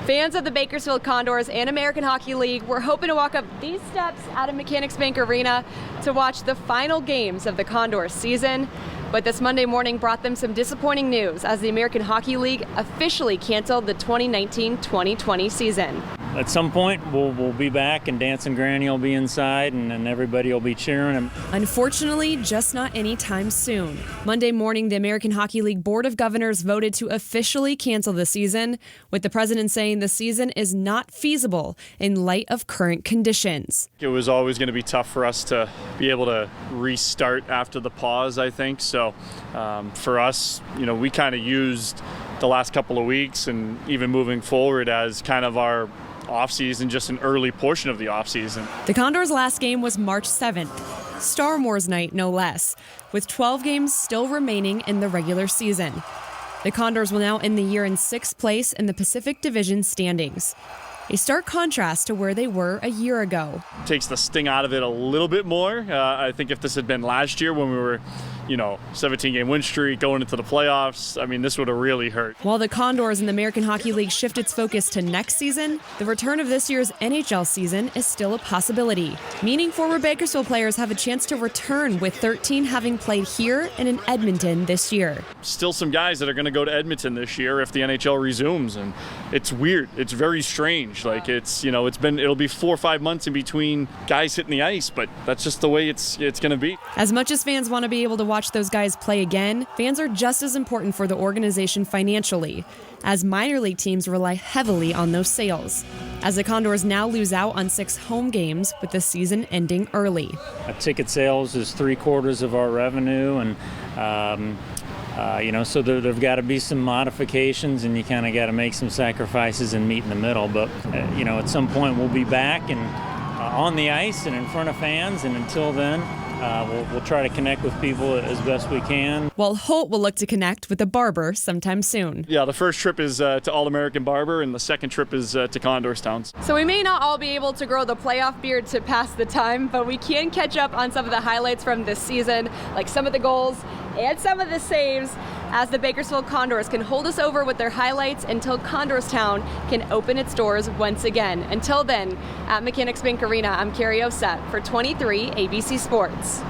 Fans of the Bakersfield Condors and American Hockey League were hoping to walk up these steps out of Mechanics Bank Arena to watch the final games of the Condors season. But this Monday morning brought them some disappointing news as the American Hockey League officially canceled the 2019-2020 season. At some point, we'll be back and Dance and Granny will be inside and everybody will be cheering. Unfortunately, just not anytime soon. Monday morning, the American Hockey League Board of Governors voted to officially cancel the season, with the president saying the season is not feasible in light of current conditions. It was always going to be tough for us to be able to restart after the pause, I think. So for us, we kind of used the last couple of weeks and even moving forward as kind of our off-season, just an early portion of the off-season. The Condors' last game was March 7th, Star Wars night no less, with 12 games still remaining in the regular season. The Condors will now end the year in 6th place in the Pacific Division standings, a stark contrast to where they were a year ago. Takes the sting out of it a little bit more. I think if this had been last year when we were 17-game win streak going into the playoffs, this would have really hurt. While the Condors and the American Hockey League shift its focus to next season, the return of this year's NHL season is still a possibility, meaning former Bakersfield players have a chance to return, with 13 having played here and in Edmonton this year. Still some guys that are going to go to Edmonton this year if the NHL resumes, and it's weird. It's very strange. It'll be 4 or 5 months in between guys hitting the ice, but that's just the way it's going to be. As much as fans want to be able to watch those guys play again, fans are just as important for the organization financially, as minor league teams rely heavily on those sales, as the Condors now lose out on 6 home games with the season ending early. Ticket sales is 3/4 of our revenue, and so there've got to be some modifications, and you kind of got to make some sacrifices and meet in the middle. But at some point we'll be back and on the ice and in front of fans, and until then, we'll try to connect with people as best we can. While Holt will look to connect with a barber sometime soon. Yeah, the first trip is to All-American Barber, and the second trip is to Condors Towns. So we may not all be able to grow the playoff beard to pass the time, but we can catch up on some of the highlights from this season, like some of the goals and some of the saves, as the Bakersfield Condors can hold us over with their highlights until Condors Town can open its doors once again. Until then, at Mechanics Bank Arena, I'm Carrie Osett for 23 ABC Sports.